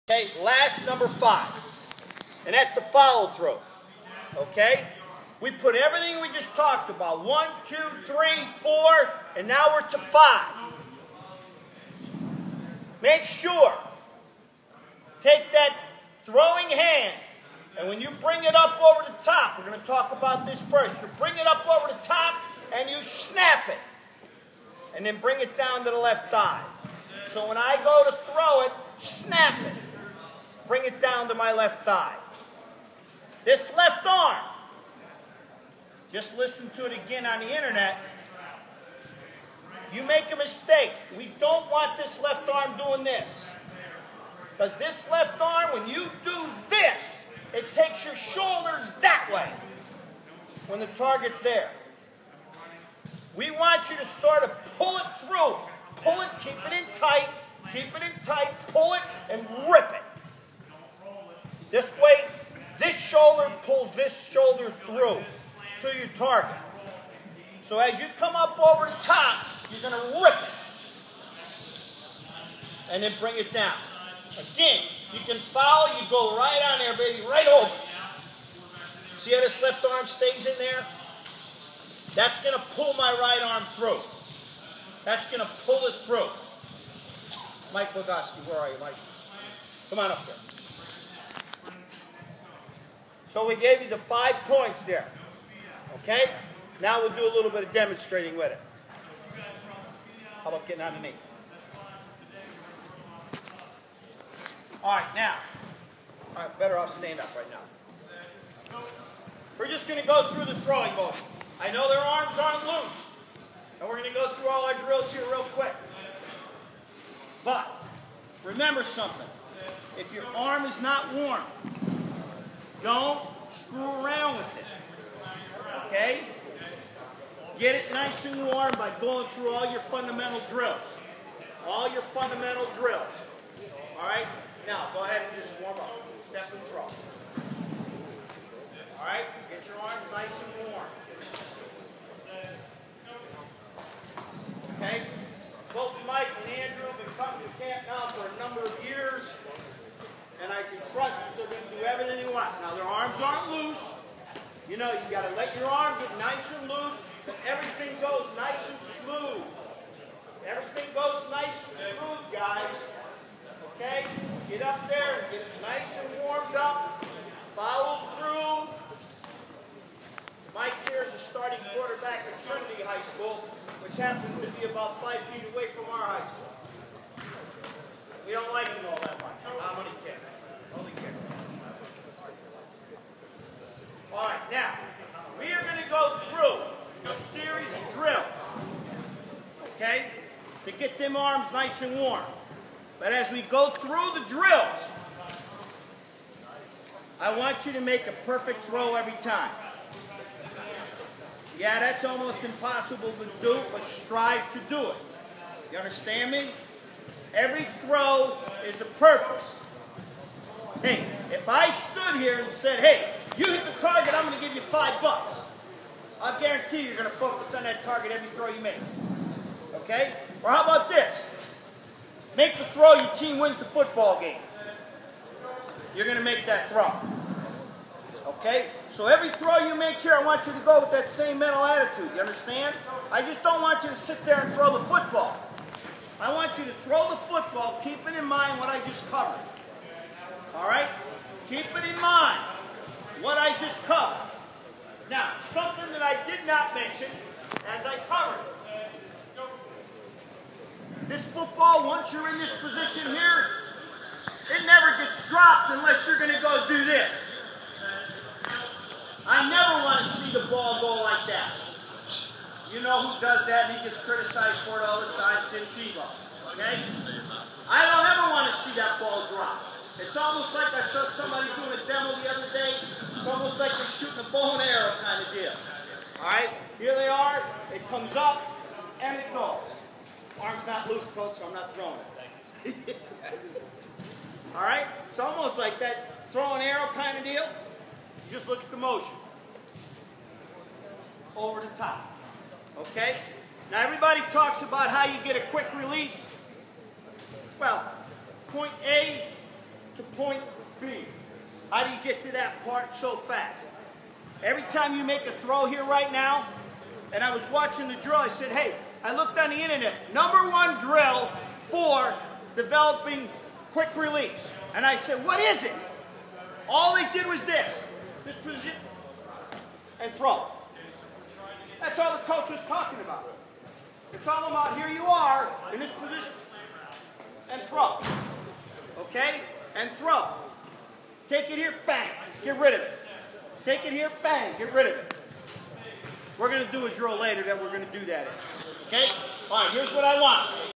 Okay, last number 5, and that's the follow through. Okay, we put everything we just talked about, 1, 2, 3, 4, and now we're to 5. Make sure, take that throwing hand, and when you bring it up over the top, we're going to talk about this first. You bring it up over the top, and you snap it, and then bring it down to the left thigh. So when I go to throw it, snap it. Bring it down to my left thigh. This left arm, just listen to it again on the internet. You make a mistake. We don't want this left arm doing this. Because this left arm, when you do this, it takes your shoulders that way when the target's there. We want you to sort of pull it through. Pull it, keep it in tight, pull it, and rip it. This way, this shoulder pulls this shoulder through to your target. So as you come up over the top, you're going to rip it. And then bring it down. Again, you can follow, you go right on there, baby, right over. See how this left arm stays in there? That's going to pull my right arm through. That's going to pull it through. Mike Bogoski, where are you, Mike? Come on up there. So we gave you the 5 points there. Okay? Now we'll do a little bit of demonstrating with it. How about getting underneath? All right, now. All right, better off stand up right now. We're just going to go through the throwing motion. I know their arms aren't loose. And we're going to go through all our drills here real quick. But remember something. If your arm is not warm, don't screw around with it. Okay? Get it nice and warm by going through all your fundamental drills. All your fundamental drills. All right? Now, go ahead and just warm up. Step and throw. All right? Get your arms nice and warm. Okay? Both Mike and Andrew have been coming to camp now for a number of years, and I can trust that they're going to do everything they want. Now, their arms aren't loose. You know, you got to let your arm get nice and loose, and everything goes nice and smooth. Everything goes nice and smooth, guys. Okay? Get up there and get nice and warmed up. Follow through. Mike here is a starting quarterback at Trinity High School, which happens to be about 5 feet away from our high school. We don't like him all that much. I'm only kidding. Only kidding. All right, now, we are going to go through a series of drills, okay, to get them arms nice and warm. But as we go through the drills, I want you to make a perfect throw every time. Yeah, that's almost impossible to do, but strive to do it. You understand me? Every throw is a purpose. Hey, if I stood here and said, hey, you hit the target, I'm going to give you $5. I'll guarantee you're going to focus on that target every throw you make. Okay? Or how about this? Make the throw, your team wins the football game. You're going to make that throw. Okay? So every throw you make here, I want you to go with that same mental attitude. You understand? I just don't want you to sit there and throw the football. I want you to throw the football, keeping in mind what I just covered. All right? Keep it in mind what I just covered. Now, something that I did not mention as I covered. This football, once you're in this position here, it never gets dropped unless you're going to go do this. I never want to see the ball go like that. You know who does that and he gets criticized for it all the time, Tim Tebow. Okay? I don't ever want to see that ball drop. It's almost like I saw somebody doing a demo the other day. It's almost like they're shooting a bow and arrow kind of deal. Alright? Here they are. It comes up and it goes. Arm's not loose, coach, so I'm not throwing it. Alright? It's almost like that throw and arrow kind of deal. You just look at the motion. Over the top. Okay? Now everybody talks about how you get a quick release. Well, point A to point B. How do you get to that part so fast? Every time you make a throw here right now, and I was watching the drill, I said, hey, I looked on the internet, #1 drill for developing quick release. And I said, what is it? All they did was this position, and throw. That's all the coach was talking about. It's all about, here you are, in this position, and throw. Okay? And throw. Take it here, bang, get rid of it. Take it here, bang, get rid of it. We're going to do a drill later that we're going to do that in. Okay? All right, here's what I want.